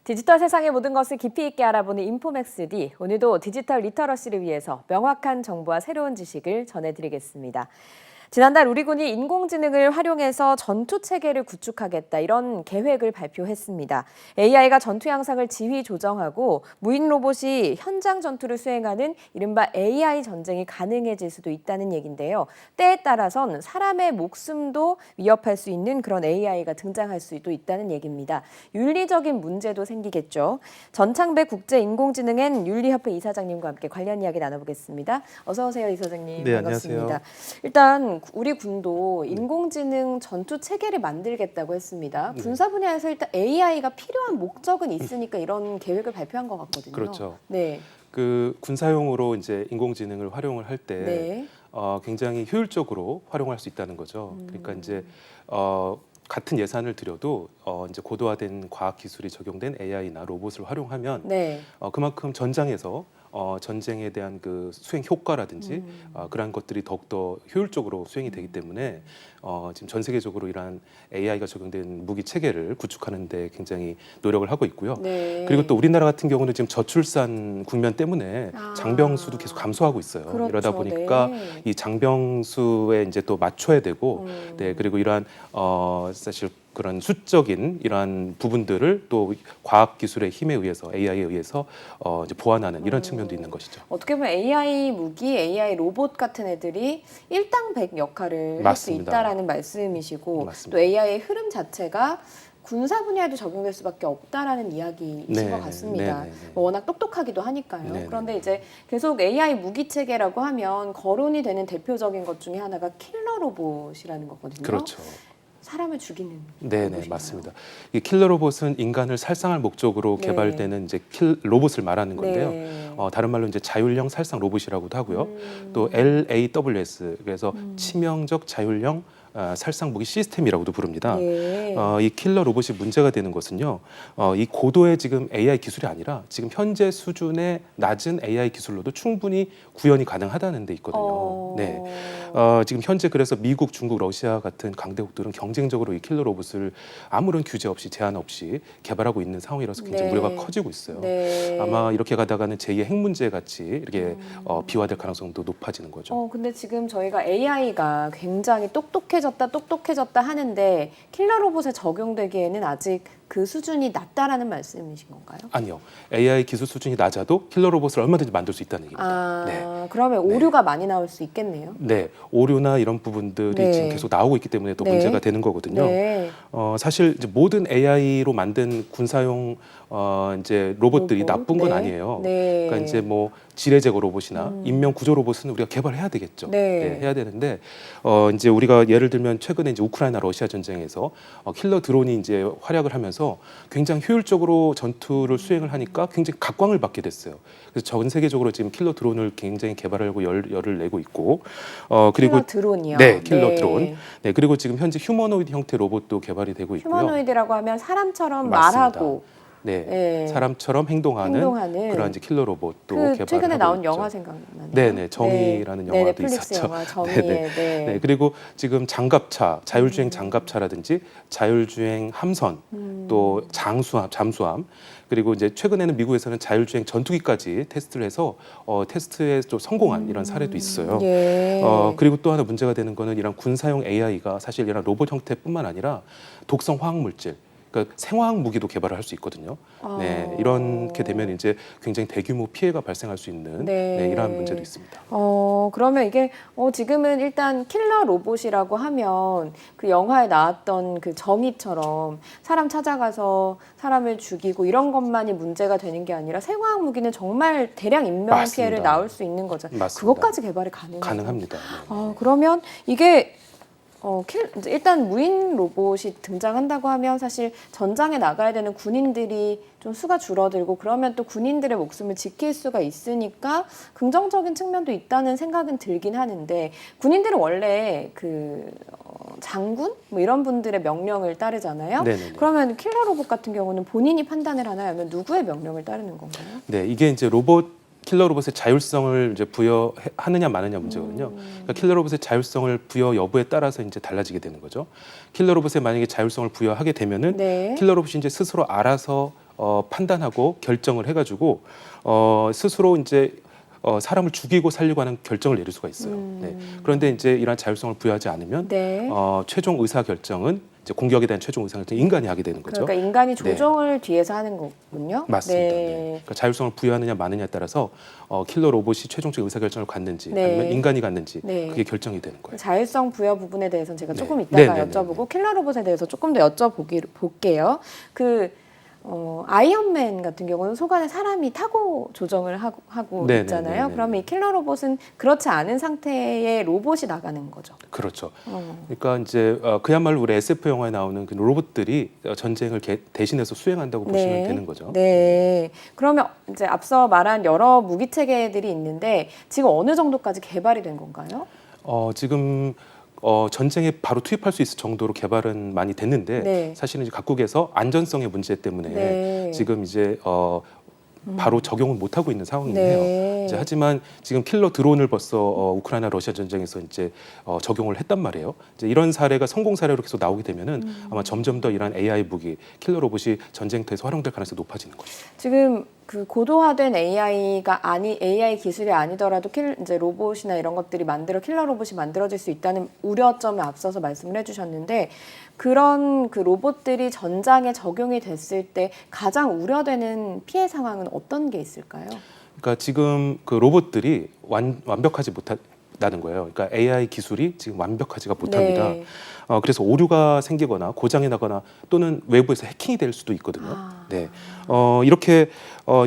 디지털 세상의 모든 것을 깊이 있게 알아보는 인포맥스D. 오늘도 디지털 리터러시를 위해서 명확한 정보와 새로운 지식을 전해드리겠습니다. 지난달 우리 군이 인공지능을 활용해서 전투 체계를 구축하겠다 이런 계획을 발표했습니다. AI가 전투 양상을 지휘 조정하고 무인 로봇이 현장 전투를 수행하는 이른바 AI 전쟁이 가능해질 수도 있다는 얘기인데요. 때에 따라선 사람의 목숨도 위협할 수 있는 그런 AI가 등장할 수도 있다는 얘기입니다. 윤리적인 문제도 생기겠죠. 전창배 국제인공지능엔 윤리협회 이사장님과 함께 관련 이야기 나눠보겠습니다. 어서 오세요, 이사장님. 네, 반갑습니다. 안녕하세요. 일단 우리 군도 인공지능 전투 체계를 만들겠다고 했습니다. 군사 분야에서 일단 AI가 필요한 목적은 있으니까 이런 계획을 발표한 것 같거든요. 그렇죠. 네. 그 군사용으로 이제 인공지능을 활용을 할 때 네. 굉장히 효율적으로 활용할 수 있다는 거죠. 그러니까 이제 같은 예산을 들여도 이제 고도화된 과학 기술이 적용된 AI나 로봇을 활용하면 네. 그만큼 전장에서 전쟁에 대한 그 수행 효과라든지 그러한 것들이 더욱더 효율적으로 수행이 되기 때문에 지금 전 세계적으로 이러한 AI가 적용된 무기 체계를 구축하는 데 굉장히 노력을 하고 있고요. 네. 그리고 또 우리나라 같은 경우는 지금 저출산 국면 때문에 장병 수도 계속 감소하고 있어요. 그렇죠. 이러다 보니까 네. 이 장병 수에 이제 또 맞춰야 되고, 네, 그리고 이러한 사실 그런 수적인 이러한 부분들을 또 과학 기술의 힘에 의해서 AI에 의해서 이제 보완하는 이런 측면도 있는 것이죠. 어떻게 보면 AI 무기, AI 로봇 같은 애들이 일당백 역할을 할 수 맞습니다. 있다라는 말씀이시고 맞습니다. 또 AI의 흐름 자체가 군사 분야에도 적용될 수밖에 없다라는 이야기이신 네, 것 같습니다. 네, 네, 네. 워낙 똑똑하기도 하니까요. 네, 그런데 네. 이제 계속 AI 무기 체계라고 하면 거론이 되는 대표적인 것 중에 하나가 킬러 로봇이라는 거거든요. 그렇죠. 사람을 죽이는 네네, 로봇인가요? 맞습니다. 이 킬러 로봇은 인간을 살상할 목적으로 네. 개발되는 이제 로봇을 말하는 건데요. 네. 다른 말로 이제 자율형 살상 로봇이라고도 하고요. 또 LAWS, 그래서 치명적 자율형 살상 무기 시스템이라고도 부릅니다. 네. 이 킬러 로봇이 문제가 되는 것은요, 이 고도의 지금 AI 기술이 아니라 지금 현재 수준의 낮은 AI 기술로도 충분히 구현이 가능하다는 데 있거든요. 네. 지금 현재 그래서 미국, 중국, 러시아 같은 강대국들은 경쟁적으로 이 킬러 로봇을 아무런 규제 없이 제한 없이 개발하고 있는 상황이라서 굉장히 네. 우려가 커지고 있어요. 네. 아마 이렇게 가다가는 제2의 핵 문제 같이 이렇게 비화될 가능성도 높아지는 거죠. 근데 지금 저희가 AI가 굉장히 똑똑해졌다 하는데 킬러 로봇에 적용되기에는 아직 그 수준이 낮다라는 말씀이신 건가요? 아니요. AI 기술 수준이 낮아도 킬러 로봇을 얼마든지 만들 수 있다는 얘기입니다. 아, 네. 그러면 오류가 많이 나올 수 있겠네요. 네, 오류나 이런 부분들이 네. 지금 계속 나오고 있기 때문에 또 네. 문제가 되는 거거든요. 네. 사실 이제 모든 AI로 만든 군사용 이제 로봇들이 로봇. 나쁜 건 네. 아니에요. 네. 그러니까 이제 뭐 지뢰 제거 로봇이나 인명 구조 로봇은 우리가 개발해야 되겠죠. 네. 해야 되는데 이제 우리가 예를 들면 최근에 이제 우크라이나 러시아 전쟁에서 킬러 드론이 이제 활약을 하면서 굉장히 효율적으로 전투를 수행을 하니까 굉장히 각광을 받게 됐어요. 그래서 전 세계적으로 지금 킬러 드론을 굉장히 개발하고 열을 내고 있고 그리고 킬러 드론이요. 네, 킬러 네. 드론. 네, 그리고 지금 현재 휴머노이드 형태 로봇도 개발이 되고 있고요. 휴머노이드라고 하면 사람처럼 맞습니다. 말하고 네, 네. 사람처럼 행동하는 그런 이제 킬러 로봇도 그 개발하고 최근에 나온 있죠. 영화 생각나네요. 네네, 정의라는 네, 영화도 넷플릭스 있었죠. 영화 정의에 네. 네, 그리고 지금 장갑차, 자율주행 장갑차라든지 자율주행 함선, 또 잠수함, 그리고 이제 최근에는 미국에서는 자율주행 전투기까지 테스트를 해서 테스트에 좀 성공한 이런 사례도 있어요. 예. 그리고 또 하나 문제가 되는 거는 이런 군사용 AI가 사실 이런 로봇 형태뿐만 아니라 독성 화학 물질, 그러니까 생화학 무기도 개발을 할 수 있거든요. 네, 이렇게 되면 이제 굉장히 대규모 피해가 발생할 수 있는 네. 이러한 문제도 있습니다. 그러면 이게 지금은 일단 킬러 로봇이라고 하면 그 영화에 나왔던 그 정의처럼 사람 찾아가서 사람을 죽이고 이런 것만이 문제가 되는 게 아니라 생화학 무기는 정말 대량 인명 맞습니다. 피해를 나올 수 있는 거죠. 맞습니다. 그것까지 개발이 가능해요. 가능합니다. 네. 그러면 이게 일단 무인 로봇이 등장한다고 하면 사실 전장에 나가야 되는 군인들이 좀 수가 줄어들고 그러면 또 군인들의 목숨을 지킬 수가 있으니까 긍정적인 측면도 있다는 생각은 들긴 하는데 군인들은 원래 그 장군 뭐 이런 분들의 명령을 따르잖아요. 네네네. 그러면 킬러 로봇 같은 경우는 본인이 판단을 하나요? 아니면 누구의 명령을 따르는 건가요? 네, 이게 이제 로봇 킬러 로봇의 자율성을 이제 부여하느냐 마느냐 문제거든요. 그러니까 킬러 로봇의 자율성을 부여 여부에 따라서 이제 달라지게 되는 거죠. 킬러 로봇에 만약에 자율성을 부여하게 되면은 네. 킬러 로봇이 이제 스스로 알아서 판단하고 결정을 해가지고 스스로 이제 사람을 죽이고 살리고 하는 결정을 내릴 수가 있어요. 네. 그런데 이제 이러한 자율성을 부여하지 않으면 네. 최종 의사 결정은 이제 공격에 대한 최종 의사 결정 인간이 하게 되는 거죠. 그러니까 인간이 조정을 뒤에서 하는 거군요. 맞습니다. 네. 네. 그러니까 자율성을 부여하느냐 마느냐에 따라서 킬러 로봇이 최종적 의사 결정을 갖는지 네. 아니면 인간이 갖는지 네. 그게 결정이 되는 거예요. 자율성 부여 부분에 대해서는 제가 네. 조금 이따가 네, 네, 여쭤보고 네, 킬러 로봇에 대해서 조금 더 여쭤볼게요. 아이언맨 같은 경우는 속안에 사람이 타고 조정을 하고 네, 있잖아요. 네, 네, 네. 그러면 이 킬러 로봇은 그렇지 않은 상태의 로봇이 나가는 거죠. 그렇죠. 그러니까 이제 그야말로 우리 SF 영화에 나오는 그 로봇들이 전쟁을 대신해서 수행한다고 보시면 되는 거죠. 네. 그러면 이제 앞서 말한 여러 무기 체계들이 있는데 지금 어느 정도까지 개발이 된 건가요? 지금 전쟁에 바로 투입할 수 있을 정도로 개발은 많이 됐는데 네. 사실은 이제 각국에서 안전성의 문제 때문에 네. 지금 이제 바로 적용을 못 하고 있는 상황이긴 네. 해요. 이제 하지만 지금 킬러 드론을 벌써 우크라이나 러시아 전쟁에서 이제 적용을 했단 말이에요. 이제 이런 사례가 성공 사례로 계속 나오게 되면은 아마 점점 더 이런 AI 무기, 킬러 로봇이 전쟁터에서 활용될 가능성이 높아지는 거죠. 지금 그 고도화된 AI 기술이 아니더라도 이제 로봇이나 이런 것들이 킬러 로봇이 만들어질 수 있다는 우려점에 앞서서 말씀을 해주셨는데 그런 그 로봇들이 전장에 적용이 됐을 때 가장 우려되는 피해 상황은 어떤 게 있을까요? 그러니까 지금 그 로봇들이 완벽하지 못하다는 거예요. 그러니까 AI 기술이 지금 완벽하지가 못합니다. 네. 그래서 오류가 생기거나 고장이 나거나 또는 외부에서 해킹이 될 수도 있거든요. 네. 이렇게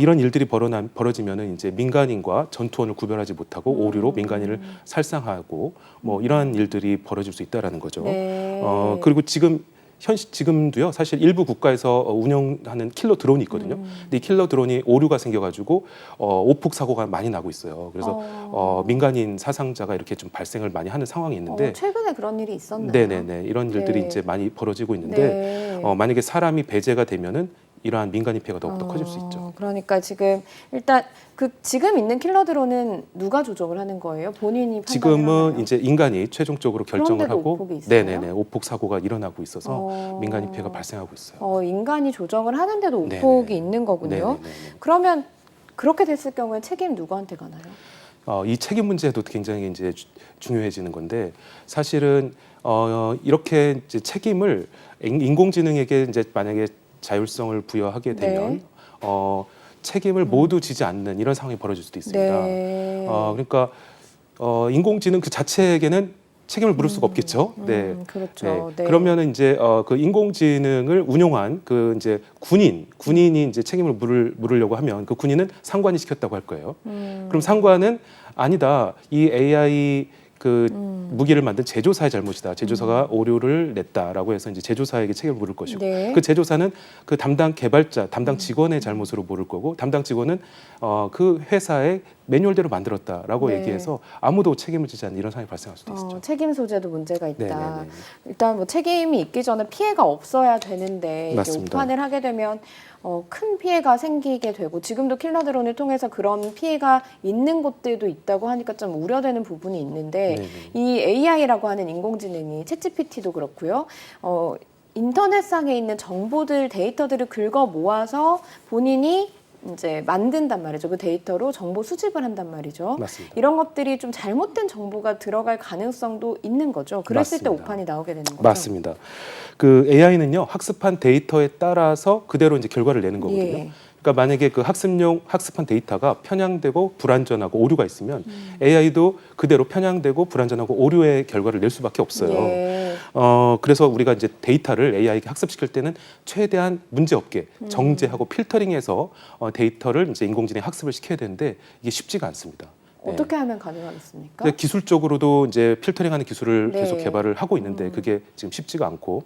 이런 일들이 벌어지면은 이제 민간인과 전투원을 구별하지 못하고 오류로 민간인을 살상하고 뭐 이러한 일들이 벌어질 수 있다라는 거죠. 네. 그리고 지금도요. 사실 일부 국가에서 운영하는 킬러 드론이 있거든요. 근데 이 킬러 드론이 오류가 생겨가지고 오폭 사고가 많이 나고 있어요. 그래서 민간인 사상자가 이렇게 좀 발생을 많이 하는 상황이 있는데 최근에 그런 일이 있었나요? 네네네 이런 일들이 네. 이제 많이 벌어지고 있는데 네. 만약에 사람이 배제가 되면은 이러한 민간인 피해가 더욱더 커질 수 있죠. 그러니까 지금 일단 지금 있는 킬러 드론은 누가 조종을 하는 거예요? 본인이 판단을 지금은 하나요? 이제 인간이 최종적으로 결정을 그런데도 하고 오폭이 있어요? 네네네 오폭 사고가 일어나고 있어서 민간인 피해가 발생하고 있어요. 인간이 조정을 하는데도 네네. 오폭이 있는 거군요. 네네네. 그러면 그렇게 됐을 경우에 책임 누구한테 가나요? 이 책임 문제도 굉장히 이제 중요해지는 건데 사실은 이렇게 이제 책임을 인공지능에게 이제 만약에 자율성을 부여하게 되면 책임을 모두 지지 않는 이런 상황이 벌어질 수도 있습니다. 네. 그러니까 인공지능 그 자체에게는 책임을 물을 수가 없겠죠. 네. 그렇죠. 네. 네. 그러면은 이제 그 인공지능을 운용한 그 이제 군인이 이제 책임을 물으려고 하면 그 군인은 상관이 시켰다고 할 거예요. 그럼 상관은 아니다. 이 AI 그 무기를 만든 제조사의 잘못이다. 제조사가 오류를 냈다라고 해서 이제 제조사에게 책임을 물을 것이고 네. 그 제조사는 그 담당 개발자, 담당 직원의 잘못으로 물을 거고 담당 직원은 그 회사의 매뉴얼대로 만들었다라고 네. 얘기해서 아무도 책임을 지지 않는 이런 상황이 발생할 수도 있죠. 책임 소재도 문제가 있다. 네네네. 일단 뭐 책임이 있기 전에 피해가 없어야 되는데 이게 맞습니다. 오판을 하게 되면 큰 피해가 생기게 되고 지금도 킬러 드론을 통해서 그런 피해가 있는 곳들도 있다고 하니까 좀 우려되는 부분이 있는데 네네. 이 AI라고 하는 인공지능이 챗GPT도 그렇고요. 인터넷상에 있는 정보들, 데이터들을 긁어 모아서 본인이 이제 만든단 말이죠. 그 데이터로 정보 수집을 한단 말이죠. 맞습니다. 이런 것들이 좀 잘못된 정보가 들어갈 가능성도 있는 거죠. 그랬을 때 맞습니다. 오판이 나오게 되는 거죠. 맞습니다. 그 AI는요 학습한 데이터에 따라서 그대로 이제 결과를 내는 거거든요. 예. 그러니까 만약에 그 학습한 데이터가 편향되고 불완전하고 오류가 있으면 AI도 그대로 편향되고 불완전하고 오류의 결과를 낼 수밖에 없어요. 예. 그래서 우리가 이제 데이터를 AI에게 학습시킬 때는 최대한 문제 없게 정제하고 필터링해서 데이터를 이제 인공지능 학습을 시켜야 되는데 이게 쉽지가 않습니다. 네. 어떻게 하면 가능하겠습니까? 기술적으로도 이제 필터링하는 기술을 네. 계속 개발을 하고 있는데 그게 지금 쉽지가 않고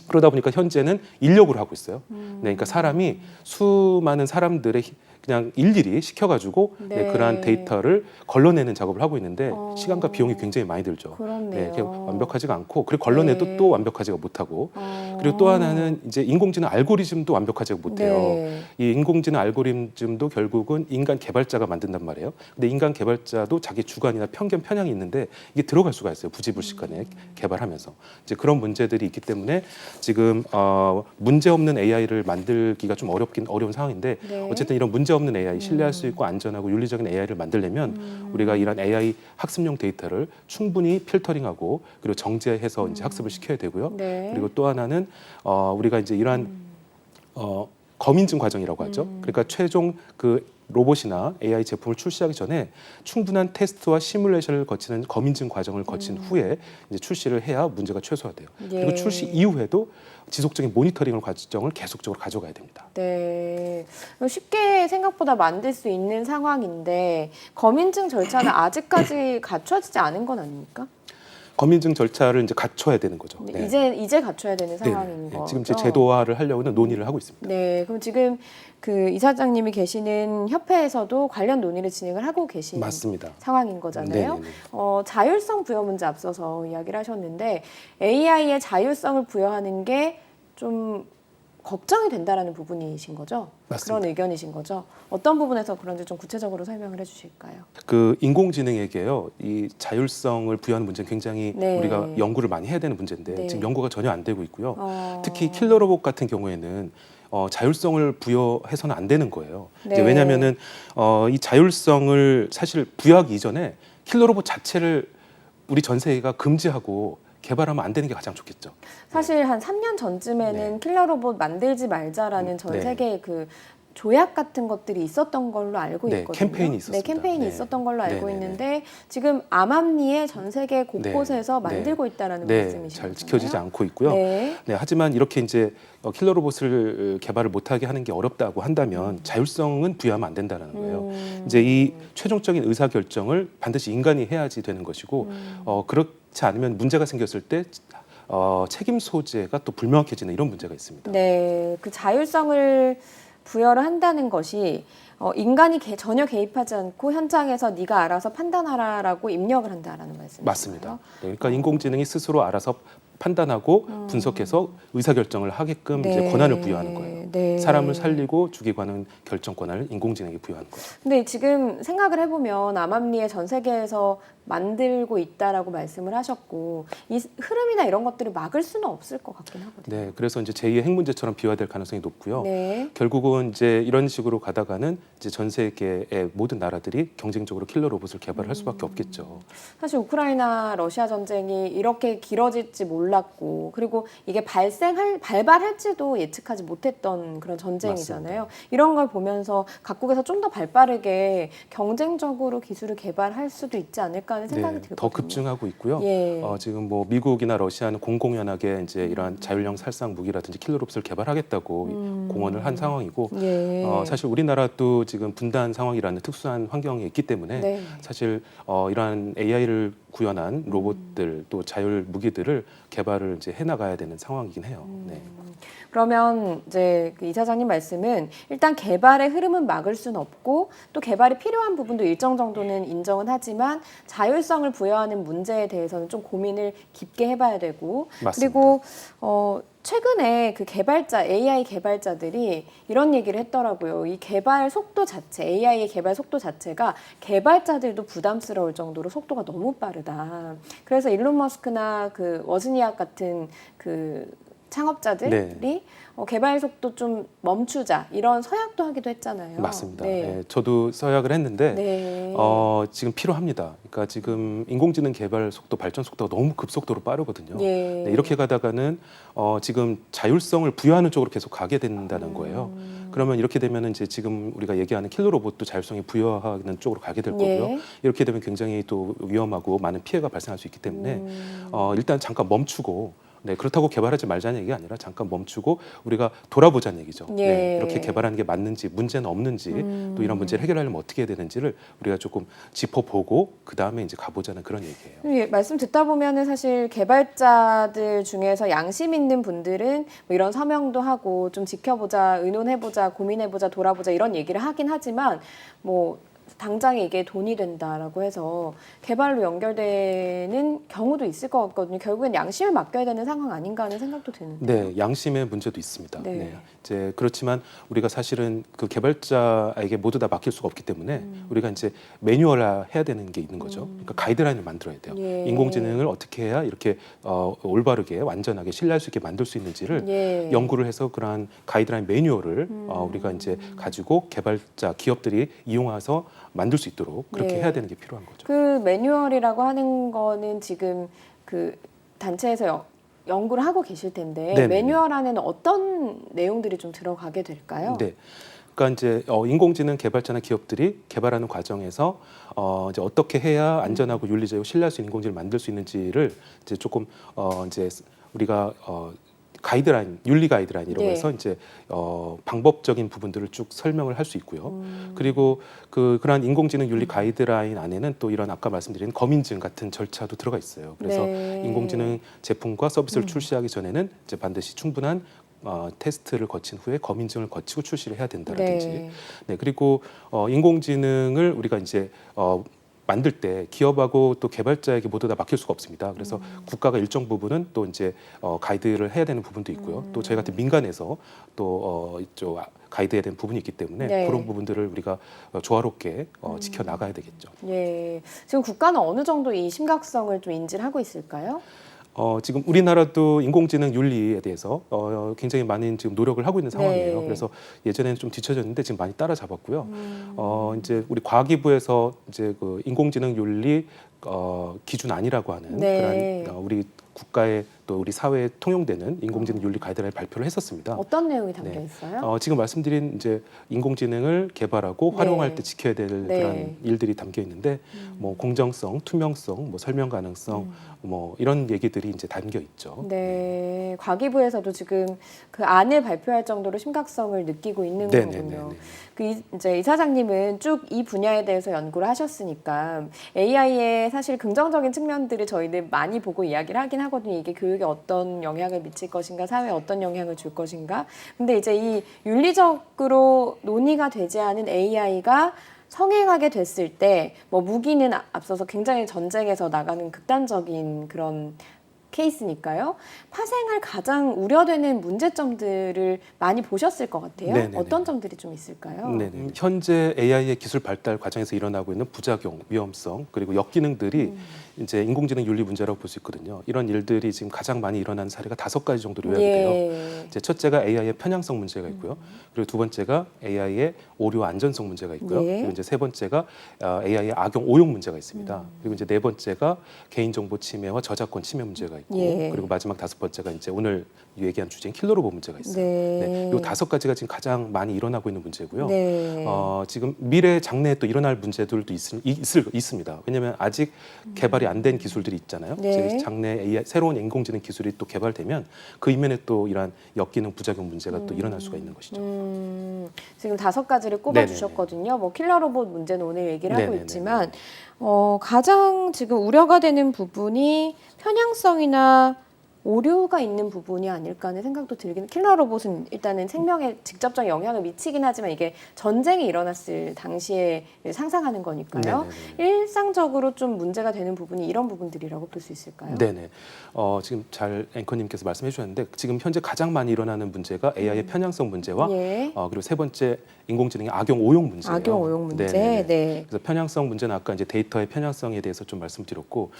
그러다 보니까 현재는 인력으로 하고 있어요. 네, 그러니까 사람이 수많은 사람들의 그냥 일일이 시켜가지고 네, 그러한 데이터를 걸러내는 작업을 하고 있는데 시간과 비용이 굉장히 많이 들죠. 그렇네요. 네, 이게 완벽하지가 않고 그리고 걸러내도 네. 또 완벽하지가 못하고 그리고 또 하나는 이제 인공지능 알고리즘도 완벽하지가 못해요. 네. 이 인공지능 알고리즘도 결국은 인간 개발자가 만든단 말이에요. 근데 인간 개발자도 자기 주관이나 편견, 편향이 있는데 이게 들어갈 수가 있어요. 부지불식간에 개발하면서 이제 그런 문제들이 있기 때문에 지금 문제 없는 AI를 만들기가 좀 어려운 상황인데 네. 어쨌든 이런 문제 없는 AI, 신뢰할 수 있고 안전하고 윤리적인 AI를 만들려면 우리가 이런 AI 학습용 데이터를 충분히 필터링하고 그리고 정제해서 이제 학습을 시켜야 되고요. 네. 그리고 또 하나는 우리가 이제 이러한 검인증 과정이라고 하죠. 그러니까 최종 그 로봇이나 AI 제품을 출시하기 전에 충분한 테스트와 시뮬레이션을 거치는 검인증 과정을 거친 후에 이제 출시를 해야 문제가 최소화돼요. 예. 그리고 출시 이후에도 지속적인 모니터링을 과정을 계속적으로 가져가야 됩니다. 네. 쉽게 생각보다 만들 수 있는 상황인데 검인증 절차는 아직까지 갖춰지지 않은 건 아닙니까? 검인증 절차를 이제 갖춰야 되는 거죠. 네. 이제 갖춰야 되는 상황인 거죠. 지금 이제 제도화를 하려고는 논의를 하고 있습니다. 네, 그럼 지금 그 이사장님이 계시는 협회에서도 관련 논의를 진행을 하고 계신 맞습니다. 상황인 거잖아요. 네네네. 자율성 부여 문제 앞서서 이야기를 하셨는데 AI의 자율성을 부여하는 게 좀 걱정이 된다라는 부분이신 거죠? 맞습니다. 그런 의견이신 거죠? 어떤 부분에서 그런지 좀 구체적으로 설명을 해주실까요? 그 인공지능에게요, 이 자율성을 부여하는 문제는 굉장히 네. 우리가 연구를 많이 해야 되는 문제인데 네. 지금 연구가 전혀 안 되고 있고요. 특히 킬러 로봇 같은 경우에는 자율성을 부여해서는 안 되는 거예요. 네. 이제 왜냐하면은 이 자율성을 사실 부여하기 이전에 킬러 로봇 자체를 우리 전 세계가 금지하고 개발하면 안 되는 게 가장 좋겠죠. 사실 한 3년 전쯤에는 네. 킬러 로봇 만들지 말자라는 전 네. 세계의 그 조약 같은 것들이 있었던 걸로 알고 네, 있거든요. 캠페인이 있었습니다. 네, 캠페인이 네. 있었던 걸로 알고 네네네. 있는데 지금 암암리에 전 세계 곳곳에서 네. 만들고 있다라는 네, 말씀이신 잘 거잖아요. 지켜지지 않고 있고요. 네. 네, 하지만 이렇게 이제 킬러 로봇을 개발을 못하게 하는 게 어렵다고 한다면 자율성은 부여하면 안 된다는 거예요. 이제 이 최종적인 의사 결정을 반드시 인간이 해야지 되는 것이고 그렇지 않으면 문제가 생겼을 때 책임 소재가 또 불명확해지는 이런 문제가 있습니다. 네, 그 자율성을 부여를 한다는 것이 인간이 전혀 개입하지 않고 현장에서 네가 알아서 판단하라라고 입력을 한다라는 말씀이신가요? 맞습니다. 네, 그러니까 인공지능이 스스로 알아서 판단하고 분석해서 의사결정을 하게끔 네. 이제 권한을 부여하는 거예요. 네. 사람을 살리고 죽이고 하는 결정 권한을 인공지능에게 부여하는 거죠. 근데 지금 생각을 해보면 암암리에 전 세계에서 만들고 있다라고 말씀을 하셨고 이 흐름이나 이런 것들을 막을 수는 없을 것 같긴 하거든요. 네, 그래서 이제 제2의 핵문제처럼 비화될 가능성이 높고요. 네. 결국은 이제 이런 식으로 가다가는 이제 전 세계의 모든 나라들이 경쟁적으로 킬러 로봇을 개발할 수밖에 없겠죠. 사실 우크라이나 러시아 전쟁이 이렇게 길어질지 몰랐고 그리고 이게 발발할지도 예측하지 못했던 그런 전쟁이잖아요. 맞습니다. 이런 걸 보면서 각국에서 좀 더 발빠르게 경쟁적으로 기술을 개발할 수도 있지 않을까 하는 생각이 들거든요. 더 급증하고 있고요. 예. 지금 뭐 미국이나 러시아는 공공연하게 이제 이러한 자율형 살상 무기라든지 킬러 로봇을 개발하겠다고 공언을 한 상황이고 예. 사실 우리나라도 지금 분단 상황이라는 특수한 환경에 있기 때문에 네. 사실 이러한 AI를 구현한 로봇들 또 자율 무기들을 개발을 이제 해나가야 되는 상황이긴 해요. 네. 그러면 이제 그 이사장님 말씀은 일단 개발의 흐름은 막을 수는 없고 또 개발이 필요한 부분도 일정 정도는 인정은 하지만 자율성을 부여하는 문제에 대해서는 좀 고민을 깊게 해봐야 되고 맞습니다. 그리고 최근에 그 AI 개발자들이 이런 얘기를 했더라고요. 이 개발 속도 자체, AI의 개발 속도 자체가 개발자들도 부담스러울 정도로 속도가 너무 빠르다. 그래서 일론 머스크나 그 워즈니악 같은 그 창업자들이 개발 속도 좀 멈추자 이런 서약도 하기도 했잖아요. 맞습니다. 네. 네, 저도 서약을 했는데 네. 지금 필요합니다. 그러니까 지금 인공지능 개발 속도, 발전 속도가 너무 급속도로 빠르거든요. 예. 네, 이렇게 가다가는 지금 자율성을 부여하는 쪽으로 계속 가게 된다는 거예요. 그러면 이렇게 되면 이제 지금 우리가 얘기하는 킬러 로봇도 자율성이 부여하는 쪽으로 가게 될 거고요. 예. 이렇게 되면 굉장히 또 위험하고 많은 피해가 발생할 수 있기 때문에 일단 잠깐 멈추고 네, 그렇다고 개발하지 말자는 얘기가 아니라 잠깐 멈추고 우리가 돌아보자는 얘기죠. 예. 네, 이렇게 개발하는 게 맞는지, 문제는 없는지, 또 이런 문제를 해결하려면 어떻게 해야 되는지를 우리가 조금 짚어보고 그 다음에 이제 가보자는 그런 얘기예요. 예, 말씀 듣다 보면은 사실 개발자들 중에서 양심 있는 분들은 뭐 이런 서명도 하고 좀 지켜보자, 의논해보자, 고민해보자, 돌아보자 이런 얘기를 하긴 하지만 뭐 당장에 이게 돈이 된다라고 해서 개발로 연결되는 경우도 있을 것 같거든요. 결국엔 양심을 맡겨야 되는 상황 아닌가 하는 생각도 드는데. 네, 양심의 문제도 있습니다. 네. 네. 이제 그렇지만 우리가 사실은 그 개발자에게 모두 다 맡길 수가 없기 때문에 우리가 이제 매뉴얼화 해야 되는 게 있는 거죠. 그러니까 가이드라인을 만들어야 돼요. 예. 인공지능을 어떻게 해야 이렇게 올바르게 완전하게 신뢰할 수 있게 만들 수 있는지를 예. 연구를 해서 그러한 가이드라인 매뉴얼을 우리가 이제 가지고 개발자 기업들이 이용해서 만들 수 있도록 그렇게 예. 해야 되는 게 필요한 거죠. 그 매뉴얼이라고 하는 거는 지금 그 단체에서 연구를 하고 계실 텐데 네네네. 매뉴얼 안에는 어떤 내용들이 좀 들어가게 될까요? 네. 그러니까 이제 인공지능 개발자나 기업들이 개발하는 과정에서 이제 어떻게 해야 안전하고 윤리적이고 신뢰할 수 있는 인공지능을 만들 수 있는지를 이제 조금 이제 우리가 가이드라인, 윤리 가이드라인이라고 네. 해서 이제 방법적인 부분들을 쭉 설명을 할 수 있고요. 그리고 그러한 인공지능 윤리 가이드라인 안에는 또 이런 아까 말씀드린 검인증 같은 절차도 들어가 있어요. 그래서 네. 인공지능 제품과 서비스를 출시하기 전에는 이제 반드시 충분한 테스트를 거친 후에 검인증을 거치고 출시를 해야 된다라든지. 네. 네, 그리고 인공지능을 우리가 이제 만들 때 기업하고 또 개발자에게 모두 다 맡길 수가 없습니다. 그래서 국가가 일정 부분은 또 이제 가이드를 해야 되는 부분도 있고요. 또 저희 같은 민간에서 또 이쪽 가이드해야 되는 부분이 있기 때문에 네. 그런 부분들을 우리가 조화롭게 지켜 나가야 되겠죠. 예. 지금 국가는 어느 정도 이 심각성을 좀 인지를 하고 있을까요? 지금 우리나라도 인공지능 윤리에 대해서 굉장히 많은 지금 노력을 하고 있는 상황이에요. 네. 그래서 예전에는 좀 뒤처졌는데 지금 많이 따라잡았고요. 이제 우리 과기부에서 이제 그 인공지능 윤리 기준안이라고 하는 네. 그런 우리 국가의 또 우리 사회에 통용되는 인공지능 윤리 가이드라인을 발표를 했었습니다. 어떤 내용이 담겨 네. 있어요? 지금 말씀드린 이제 인공지능을 개발하고 네. 활용할 때 지켜야 될 네. 그런 일들이 담겨 있는데 뭐 공정성, 투명성, 뭐 설명 가능성, 뭐 이런 얘기들이 이제 담겨 있죠. 네, 과기부에서도 지금 그 안을 발표할 정도로 심각성을 느끼고 있는 거군요. 이제 이사장님은 쭉 이 분야에 대해서 연구를 하셨으니까 AI의 사실 긍정적인 측면들을 저희는 많이 보고 이야기를 하긴 하거든요. 이게 교육에 어떤 영향을 미칠 것인가, 사회에 어떤 영향을 줄 것인가. 근데 이제 이 윤리적으로 논의가 되지 않은 AI가 성행하게 됐을 때 뭐 무기는 앞서서 굉장히 전쟁에서 나가는 극단적인 그런 케이스니까요. 파생할 가장 우려되는 문제점들을 많이 보셨을 것 같아요. 네네네. 어떤 점들이 좀 있을까요? 네네. 현재 AI의 기술 발달 과정에서 일어나고 있는 부작용, 위험성 그리고 역기능들이 이제 인공지능 윤리 문제라고 볼 수 있거든요. 이런 일들이 지금 가장 많이 일어나는 사례가 5가지 정도로 요약이 돼요. 예. 이제 첫째가 AI의 편향성 문제가 있고요. 그리고 두 번째가 AI의 오류 안전성 문제가 있고요. 예. 그리고 이제 세 번째가 AI의 악용 오용 문제가 있습니다. 그리고 이제 네 번째가 개인정보 침해와 저작권 침해 문제가 있고, 예. 그리고 마지막 5번째가 이제 오늘 얘기한 주제인 킬러 로봇 문제가 있어요. 네. 이 5가지가 지금 가장 많이 일어나고 있는 문제고요. 네. 지금 미래 장래에 또 일어날 문제들도 있습니다. 왜냐하면 아직 개발이 안 된 기술들이 있잖아요. 네. 이제 장래 AI, 새로운 인공지능 기술이 또 개발되면 그 이면에 또 이러한 역기능 부작용 문제가 또 일어날 수가 있는 것이죠. 지금 5가지를 꼽아주셨거든요. 뭐 킬러 로봇 문제는 오늘 얘기를 하고 네네네. 있지만 가장 지금 우려가 되는 부분이 편향성이나 오류가 있는 부분이 아닐까 하는 생각도 들긴. 킬러 로봇은 일단은 생명에 직접적 영향을 미치긴 하지만 이게 전쟁이 일어났을 당시에 상상하는 거니까요. 네네네. 일상적으로 좀 문제가 되는 부분이 이런 부분들이라고 볼 수 있을까요? 네네. 지금 잘 앵커님께서 말씀해 주셨는데 지금 현재 가장 많이 일어나는 문제가 AI의 편향성 문제와 예. 그리고 세 번째 인공지능의 악용 오용 문제예요. 악용 오용 문제. 네네네. 네. 그래서 편향성 문제는 아까 이제 데이터의 편향성에 대해서 좀 말씀드렸고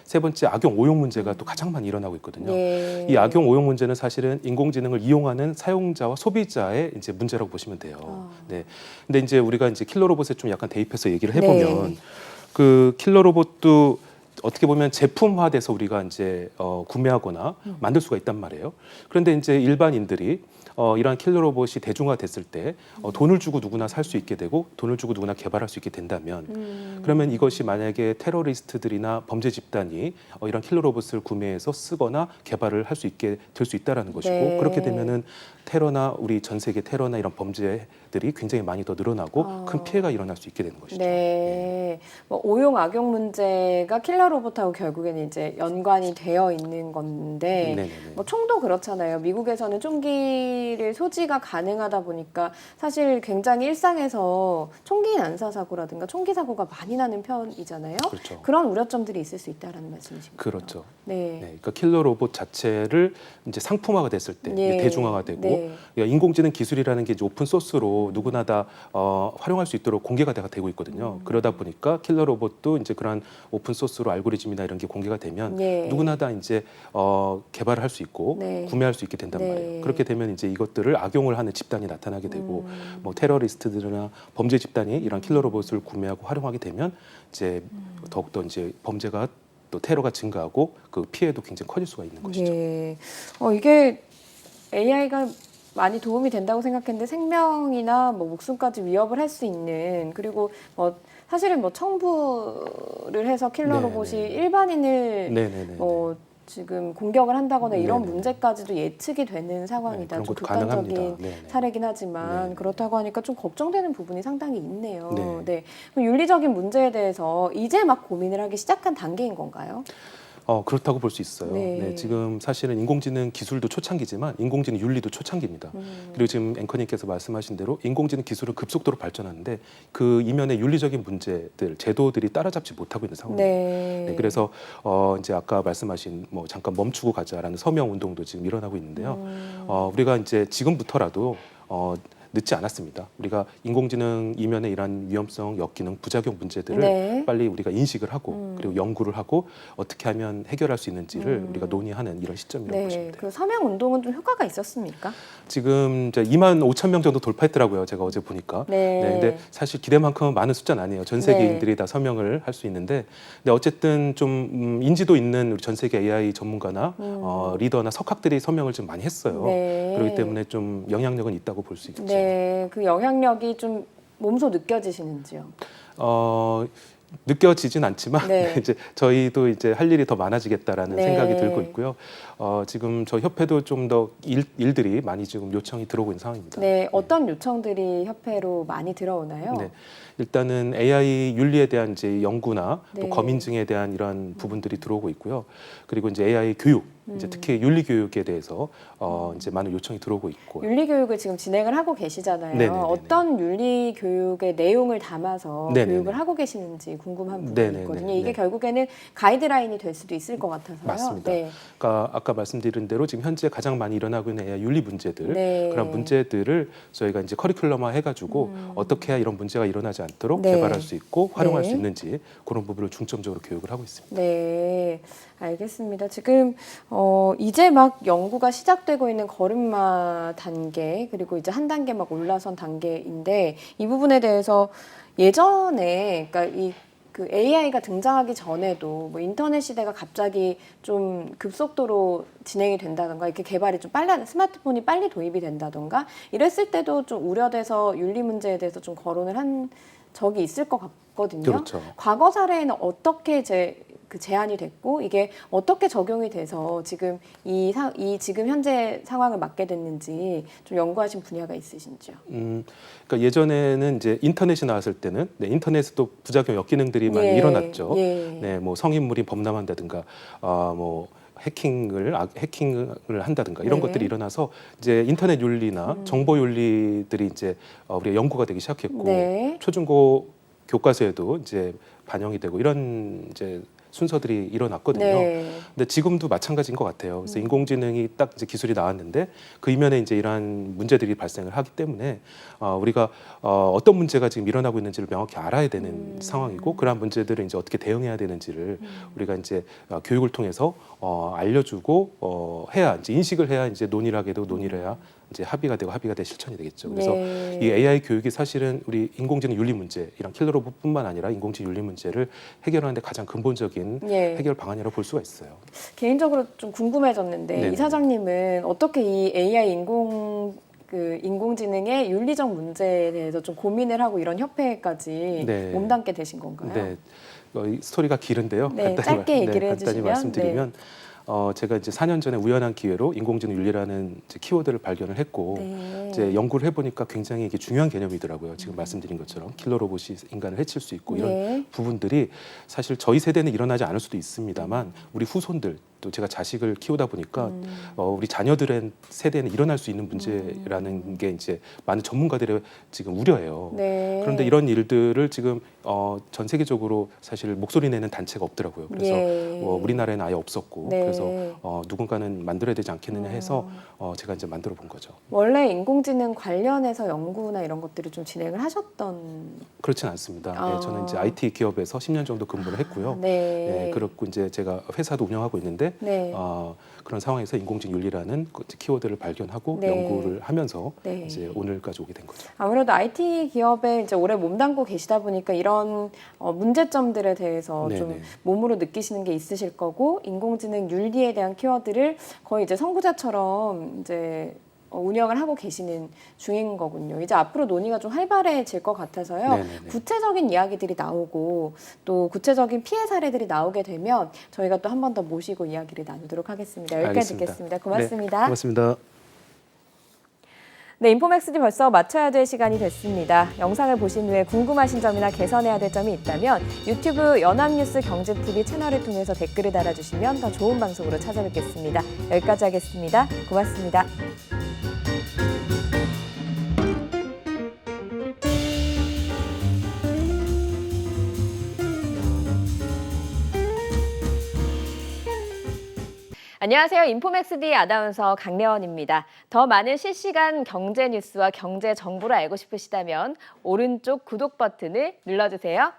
세 번째 악용 오용 문제가 또 가장 많이 일어나고 있거든요. 예. 이 악용 오용 문제는 사실은 인공지능을 이용하는 사용자와 소비자의 이제 문제라고 보시면 돼요. 네. 근데 이제 우리가 이제 킬러 로봇에 좀 약간 대입해서 얘기를 해보면 네. 그 킬러 로봇도 어떻게 보면 제품화돼서 우리가 이제 구매하거나 만들 수가 있단 말이에요. 그런데 이제 일반인들이 이러한 킬러 로봇이 대중화됐을 때 돈을 주고 누구나 살 수 있게 되고 돈을 주고 누구나 개발할 수 있게 된다면 그러면 이것이 만약에 테러리스트들이나 범죄 집단이 이런 킬러 로봇을 구매해서 쓰거나 개발을 할 수 있게 될 수 있다라는 것이고 네. 그렇게 되면은 테러나 우리 전 세계 테러나 이런 범죄들이 굉장히 많이 더 늘어나고 큰 피해가 일어날 수 있게 되는 것이죠. 네. 뭐 오용 악용 문제가 킬러 로봇하고 결국에는 이제 연관이 되어 있는 건데 네네네. 뭐 총도 그렇잖아요. 미국에서는 총기를 소지가 가능하다 보니까 사실 굉장히 일상에서 총기 난사 사고라든가 총기 사고가 많이 나는 편이잖아요. 그렇죠. 그런 우려점들이 있을 수 있다라는 말씀이신가요? 그렇죠. 네. 네, 그러니까 킬러 로봇 자체를 이제 상품화가 됐을 때 예. 대중화가 되고 네. 그러니까 인공지능 기술이라는 게 이제 오픈 소스로 누구나 다 활용할 수 있도록 공개가 되고 있거든요. 그러다 보니까 킬러 로봇도 이제 그런 오픈 소스로 알고리즘이나 이런 게 공개가 되면 예. 누구나 다 이제 개발을 할 수 있고 네. 구매할 수 있게 된단 네. 말이에요. 그렇게 되면 이제 이것들을 악용을 하는 집단이 나타나게 되고 뭐 테러리스트들이나 범죄 집단이 이런 킬러 로봇을 구매하고 활용하게 되면 이제 더욱더 이제 범죄가 또 테러가 증가하고 그 피해도 굉장히 커질 수가 있는 것이죠. 예. 이게 AI가 많이 도움이 된다고 생각했는데 생명이나 뭐 목숨까지 위협을 할 수 있는 그리고 뭐 사실은 뭐 청부를 해서 킬러 네네. 로봇이 일반인을 네네네. 뭐 지금 공격을 한다거나 이런 네네네. 문제까지도 예측이 되는 상황이다. 그런 좀 것도 가능합니다. 극단적인 네네. 사례긴 하지만 네네. 그렇다고 하니까 좀 걱정되는 부분이 상당히 있네요. 네. 네. 그럼 윤리적인 문제에 대해서 이제 막 고민을 하기 시작한 단계인 건가요? 그렇다고 볼 수 있어요. 네. 네, 지금 사실은 인공지능 기술도 초창기지만 인공지능 윤리도 초창기입니다. 그리고 지금 앵커님께서 말씀하신 대로 인공지능 기술은 급속도로 발전하는데 그 이면의 윤리적인 문제들, 제도들이 따라잡지 못하고 있는 상황입니다. 네. 네, 그래서 이제 아까 말씀하신 뭐 잠깐 멈추고 가자라는 서명 운동도 지금 일어나고 있는데요. 우리가 이제 지금부터라도 늦지 않았습니다. 우리가 인공지능 이면의 이러한 위험성, 역기능, 부작용 문제들을 네. 빨리 우리가 인식을 하고 그리고 연구를 하고 어떻게 하면 해결할 수 있는지를 우리가 논의하는 이런 시점이라고 네. 보시면 돼요. 그 서명 운동은 좀 효과가 있었습니까? 지금 이제 2만 5천 명 정도 돌파했더라고요. 제가 어제 보니까. 네. 근데 사실 기대만큼은 많은 숫자는 아니에요. 전 세계인들이 다 서명을 할 수 있는데, 근데 어쨌든 좀 인지도 있는 우리 전 세계 AI 전문가나 리더나 석학들이 서명을 좀 많이 했어요. 네. 그렇기 때문에 좀 영향력은 있다고 볼 수 있죠. 네, 그 영향력이 좀 몸소 느껴지시는지요? 느껴지진 않지만 네. 이제 저희도 이제 할 일이 더 많아지겠다라는 네. 생각이 들고 있고요. 지금 저 협회도 좀 더 일들이 많이 지금 요청이 들어오고 있는 상황입니다. 네, 어떤 요청들이 협회로 많이 들어오나요? 네. 일단은 AI 윤리에 대한 이제 연구나 네. 또 검인증에 대한 이런 부분들이 들어오고 있고요. 그리고 이제 AI 교육, 이제 특히 윤리 교육에 대해서 이제 많은 요청이 들어오고 있고. 윤리 교육을 지금 진행을 하고 계시잖아요. 네네네네. 어떤 윤리 교육의 내용을 담아서 네네네. 교육을 하고 계시는지 궁금한 부분이 네네네. 있거든요. 이게 네. 결국에는 가이드라인이 될 수도 있을 것 같아서요. 맞습니다. 네. 그러니까 아까 말씀드린 대로 지금 현재 가장 많이 일어나고 있는 AI 윤리 문제들, 네. 그런 문제들을 저희가 이제 커리큘럼화 해가지고 어떻게 해야 이런 문제가 일어나지 않도록 네. 개발할 수 있고 활용할 네. 수 있는지 그런 부분을 중점적으로 교육을 하고 있습니다. 네, 알겠습니다. 지금 이제 막 연구가 시작되고 있는 걸음마 단계 그리고 이제 한 단계 막 올라선 단계인데 이 부분에 대해서 예전에 그러니까 그 AI가 등장하기 전에도 뭐 인터넷 시대가 갑자기 좀 급속도로 진행이 된다던가 이렇게 개발이 좀 스마트폰이 빨리 도입이 된다던가 이랬을 때도 좀 우려돼서 윤리 문제에 대해서 좀 거론을 한 적이 있을 것 같거든요. 그렇죠. 과거 사례에는 어떻게 제한이 됐고 이게 어떻게 적용이 돼서 지금 이 지금 현재 상황을 맞게 됐는지 좀 연구하신 분야가 있으신지요? 그러니까 예전에는 이제 인터넷이 나왔을 때는 인터넷에도 부작용 역기능들이 많이 예, 일어났죠. 예. 네, 뭐 성인물이 범람한다든가, 뭐 해킹을 한다든가 이런 네. 것들이 일어나서 이제 인터넷 윤리나 정보 윤리들이 이제 우리가 연구가 되기 시작했고 네. 초중고 교과서에도 이제 반영이 되고 이런 이제 순서들이 일어났거든요. 네. 근데 지금도 마찬가지인 것 같아요. 그래서 인공지능이 딱 이제 기술이 나왔는데 그 이면에 이제 이러한 문제들이 발생을 하기 때문에 우리가 어떤 문제가 지금 일어나고 있는지를 명확히 알아야 되는 상황이고 그러한 문제들을 이제 어떻게 대응해야 되는지를 우리가 이제 교육을 통해서 알려주고 해야 이제 인식을 해야 이제 논의를 하게도 논의를 해야 이제 합의가 돼 실천이 되겠죠. 그래서 네. 이 AI 교육이 사실은 우리 인공지능 윤리 문제, 이런 킬러 로봇뿐만 아니라 인공지능 윤리 문제를 해결하는데 가장 근본적인 합리적인 예. 해결 방안이라고 볼 수가 있어요. 개인적으로 좀 궁금해졌는데 네네. 이사장님은 어떻게 이 AI 인공지능의 윤리적 문제에 대해서 좀 고민을 하고 이런 협회까지 네. 몸담게 되신 건가요? 네, 이 스토리가 길은데요. 네, 짧게 얘기를 간단히 해주시면. 말씀드리면 제가 이제 4년 전에 우연한 기회로 인공지능 윤리라는 이제 키워드를 발견을 했고 네. 이제 연구를 해보니까 굉장히 이게 중요한 개념이더라고요. 지금 말씀드린 것처럼 킬러 로봇이 인간을 해칠 수 있고 이런 네. 부분들이 사실 저희 세대는 일어나지 않을 수도 있습니다만 우리 후손들 또 제가 자식을 키우다 보니까 우리 자녀들의 세대는 일어날 수 있는 문제라는 게 이제 많은 전문가들의 지금 우려예요. 네. 그런데 이런 일들을 지금 전 세계적으로 사실 목소리 내는 단체가 없더라고요. 그래서 예. 우리나라에는 아예 없었고 네. 그래서 누군가는 만들어야 되지 않겠느냐 해서 제가 이제 만들어 본 거죠. 원래 인공지능 관련해서 연구나 이런 것들을 좀 진행을 하셨던. 그렇진 않습니다. 아. 네, 저는 이제 IT 기업에서 10년 정도 근무를 했고요. 네. 네, 그렇고 이제 제가 회사도 운영하고 있는데 네. 그런 상황에서 인공지능 윤리라는 그 키워드를 발견하고 네. 연구를 하면서 네. 이제 오늘까지 오게 된 거죠. 아무래도 IT 기업에 이제 오래 몸담고 계시다 보니까 이런 문제점들에 대해서 좀 네네. 몸으로 느끼시는 게 있으실 거고 인공지능 윤리에 대한 키워드를 거의 이제 선구자처럼 이제 운영을 하고 계시는 중인 거군요. 이제 앞으로 논의가 좀 활발해질 것 같아서요. 네네네. 구체적인 이야기들이 나오고 또 구체적인 피해 사례들이 나오게 되면 저희가 또 한 번 더 모시고 이야기를 나누도록 하겠습니다. 여기까지 알겠습니다. 듣겠습니다. 고맙습니다. 네, 고맙습니다. 네, 인포맥스도 벌써 마쳐야 될 시간이 됐습니다. 영상을 보신 후에 궁금하신 점이나 개선해야 될 점이 있다면 유튜브 연합뉴스 경제TV 채널을 통해서 댓글을 달아주시면 더 좋은 방송으로 찾아뵙겠습니다. 여기까지 하겠습니다. 고맙습니다. 안녕하세요. 인포맥스D 아나운서 강래원입니다. 더 많은 실시간 경제 뉴스와 경제 정보를 알고 싶으시다면 오른쪽 구독 버튼을 눌러주세요.